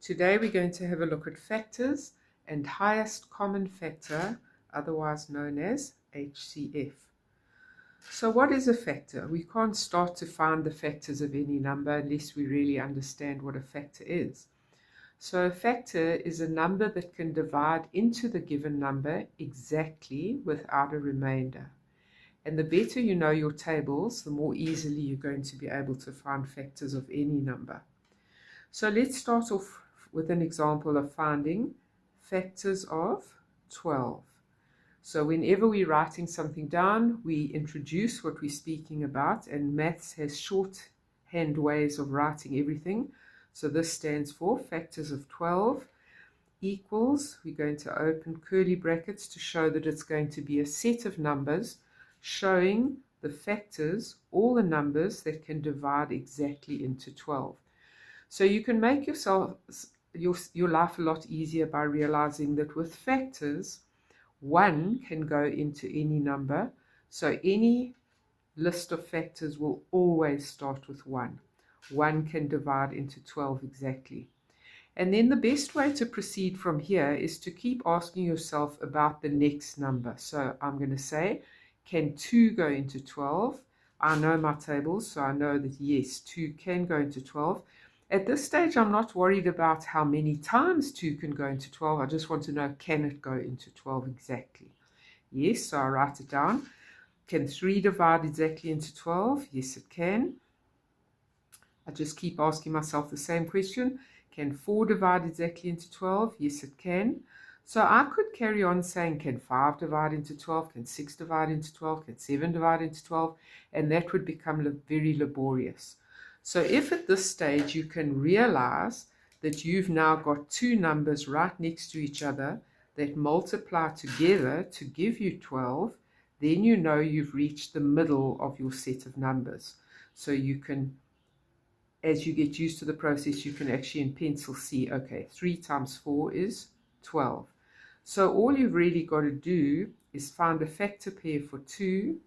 Today we're going to have a look at factors and highest common factor, otherwise known as HCF. So what is a factor? We can't start to find the factors of any number unless we really understand what a factor is. So a factor is a number that can divide into the given number exactly without a remainder. And the better you know your tables, the more easily you're going to be able to find factors of any number. So let's start off with an example of finding factors of 12. So whenever we're writing something down, we introduce what we're speaking about, and maths has shorthand ways of writing everything. So this stands for factors of 12 equals, we're going to open curly brackets to show that it's going to be a set of numbers showing the factors, all the numbers that can divide exactly into 12. So you can make your life a lot easier by realizing that with factors, 1 can go into any number. So any list of factors will always start with 1. 1 can divide into 12 exactly. And then the best way to proceed from here is to keep asking yourself about the next number. So I'm going to say, can 2 go into 12? I know my tables, so I know that yes, 2 can go into 12. At this stage, I'm not worried about how many times 2 can go into 12. I just want to know, can it go into 12 exactly? Yes, so I write it down. Can 3 divide exactly into 12? Yes, it can. I just keep asking myself the same question. Can 4 divide exactly into 12? Yes, it can. So I could carry on saying, can 5 divide into 12? Can 6 divide into 12? Can 7 divide into 12? And that would become very laborious. So if at this stage you can realize that you've now got two numbers right next to each other that multiply together to give you 12, then you know you've reached the middle of your set of numbers. So you can, as you get used to the process, you can actually in pencil see, okay, 3 times 4 is 12. So all you've really got to do is find a factor pair for 2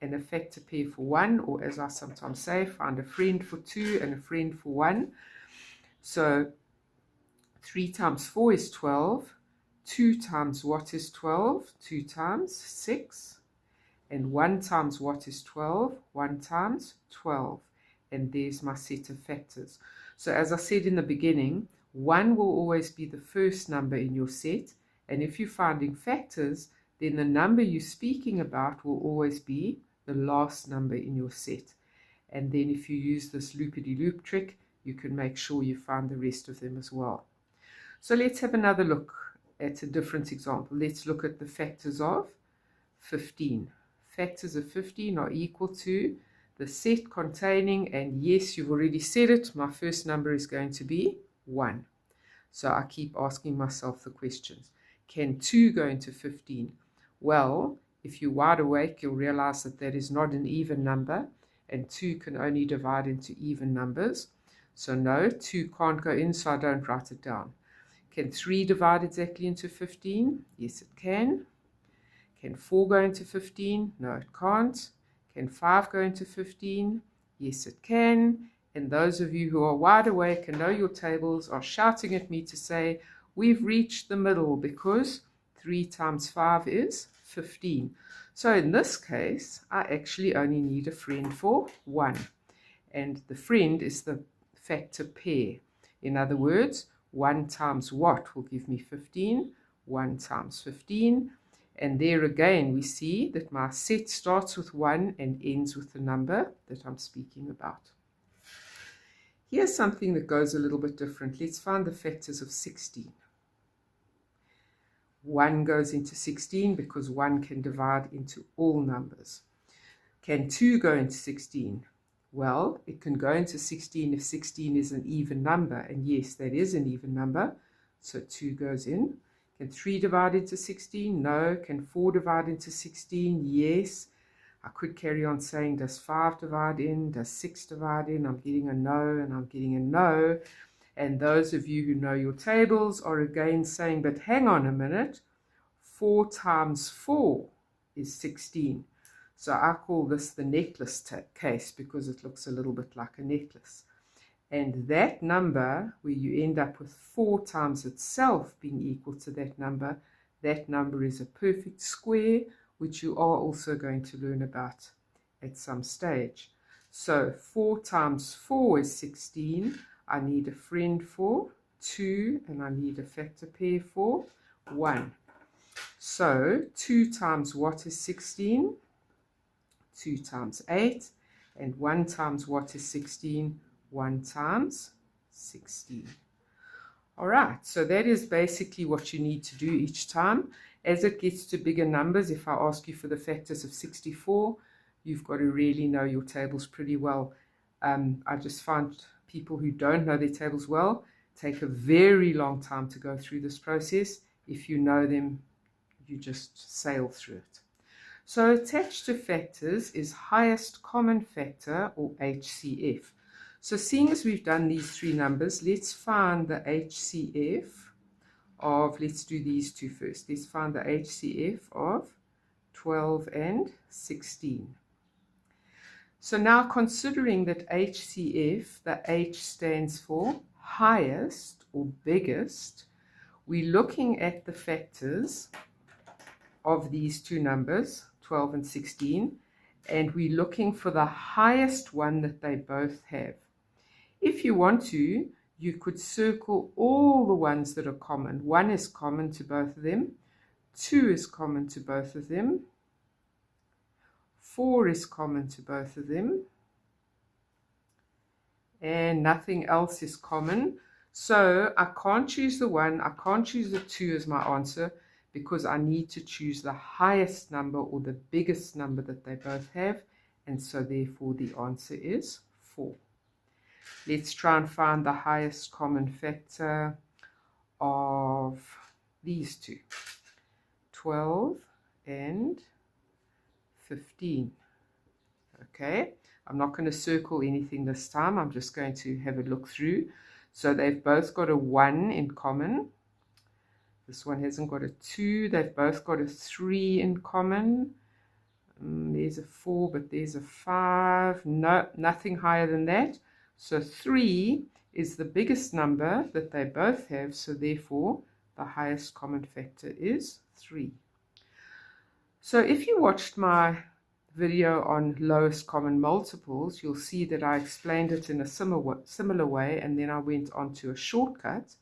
and a factor pair for 1, or as I sometimes say, find a friend for 2 and a friend for 1. So 3 times 4 is 12. 2 times what is 12? 2 times 6. And 1 times what is 12? 1 times 12. And there's my set of factors. So as I said in the beginning, 1 will always be the first number in your set. And if you're finding factors, then the number you're speaking about will always be the last number in your set. And then if you use this loopity-loop trick, you can make sure you find the rest of them as well. So let's have another look at a different example. Let's look at the factors of 15. Factors of 15 are equal to the set containing, and yes, you've already said it, my first number is going to be 1. So I keep asking myself the questions. Can 2 go into 15? Well, if you're wide awake, you'll realize that that is not an even number, and 2 can only divide into even numbers. So no, 2 can't go in, so I don't write it down. Can 3 divide exactly into 15? Yes, it can. Can 4 go into 15? No, it can't. Can 5 go into 15? Yes, it can. And those of you who are wide awake and know your tables are shouting at me to say, we've reached the middle because 3 times 5 is 15. So in this case, I actually only need a friend for 1. And the friend is the factor pair. In other words, 1 times what will give me 15? 1 times 15. And there again, we see that my set starts with 1 and ends with the number that I'm speaking about. Here's something that goes a little bit different. Let's find the factors of 16. 1 goes into 16 because 1 can divide into all numbers. Can 2 go into 16? Well, it can go into 16 if 16 is an even number. And yes, that is an even number. So 2 goes in. Can 3 divide into 16? No. Can 4 divide into 16? Yes. I could carry on saying, does 5 divide in? Does 6 divide in? I'm getting a no and I'm getting a no. And those of you who know your tables are again saying, but hang on a minute, 4 times 4 is 16. So I call this the necklace case because it looks a little bit like a necklace. And that number, where you end up with 4 times itself being equal to that number is a perfect square, which you are also going to learn about at some stage. So 4 times 4 is 16. I need a friend for 2, and I need a factor pair for 1. So 2 times what is 16? 2 times 8. And 1 times what is 16? 1 times 16. All right, so that is basically what you need to do each time. As it gets to bigger numbers, if I ask you for the factors of 64, you've got to really know your tables pretty well. I just find people who don't know their tables well take a very long time to go through this process. If you know them, you just sail through it. So attached to factors is highest common factor, or HCF. So seeing as we've done these 3 numbers, let's find the HCF of, let's do these 2 first. Let's find the HCF of 12 and 16. So now considering that HCF, the H stands for highest or biggest, we're looking at the factors of these 2 numbers, 12 and 16, and we're looking for the highest one that they both have. If you want to, you could circle all the ones that are common. 1 is common to both of them. 2 is common to both of them. 4 is common to both of them. And nothing else is common. So I can't choose the 1, I can't choose the 2 as my answer, because I need to choose the highest number or the biggest number that they both have. And so therefore the answer is 4. Let's try and find the highest common factor of these 2. 12 and 15. Okay, I'm not going to circle anything this time. I'm just going to have a look through. So they've both got a 1 in common. This one hasn't got a 2. They've both got a 3 in common. There's a 4, but there's a 5. No, nothing higher than that. So 3 is the biggest number that they both have, so therefore the highest common factor is 3. So if you watched my video on lowest common multiples, you'll see that I explained it in a similar way, and then I went on to a shortcut.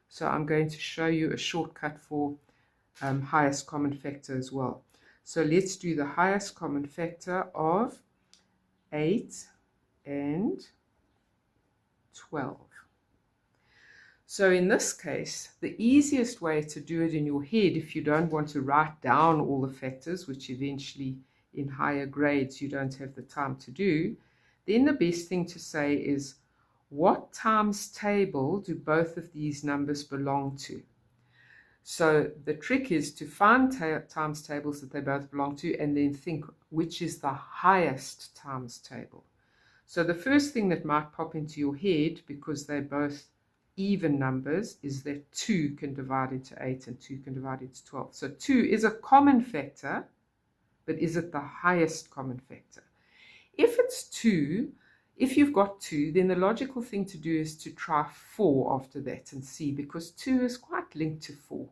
So I'm going to show you a shortcut for highest common factor as well. So let's do the highest common factor of 8 and 12. So in this case, the easiest way to do it in your head, if you don't want to write down all the factors, which eventually in higher grades you don't have the time to do, then the best thing to say is, what times table do both of these numbers belong to? So the trick is to find times tables that they both belong to, and then think which is the highest times table. So the first thing that might pop into your head, because they're both even numbers, is that 2 can divide into 8 and 2 can divide into 12. So 2 is a common factor, but is it the highest common factor? If it's 2, if you've got 2, then the logical thing to do is to try 4 after that and see, because 2 is quite linked to 4.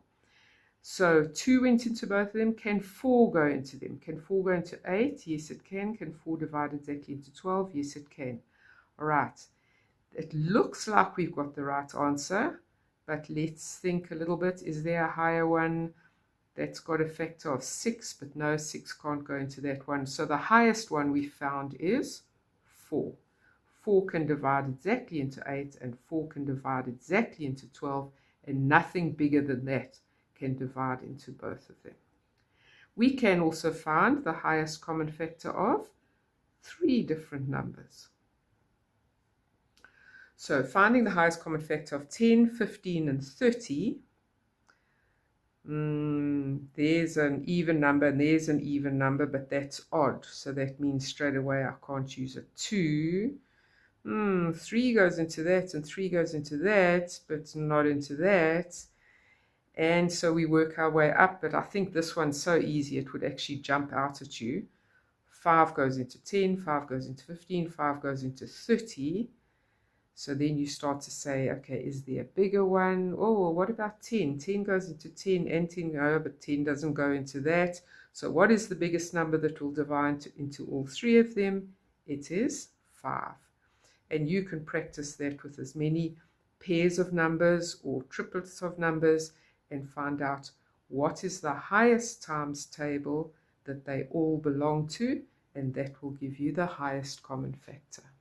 So 2 went into both of them. Can 4 go into them? Can 4 go into 8? Yes, it can. Can 4 divide exactly into 12? Yes, it can. All right. It looks like we've got the right answer, but let's think a little bit. Is there a higher one that's got a factor of 6? But no, 6 can't go into that one. So the highest one we found is 4. 4 can divide exactly into 8, and 4 can divide exactly into 12, and nothing bigger than that can divide into both of them. We can also find the highest common factor of 3 different numbers. So finding the highest common factor of 10, 15, and 30, there's an even number and there's an even number, but that's odd. So that means straight away I can't use a 2. 3 goes into that and 3 goes into that, but not into that. And so we work our way up, but I think this one's so easy it would actually jump out at you. 5 goes into 10, 5 goes into 15, 5 goes into 30. So then you start to say, okay, is there a bigger one? Oh, well, what about 10? 10 goes into 10 and 10, oh, but 10 doesn't go into that. So what is the biggest number that will divide into all three of them? It is 5. And you can practice that with as many pairs of numbers or triplets of numbers and find out what is the highest times table that they all belong to, and that will give you the highest common factor.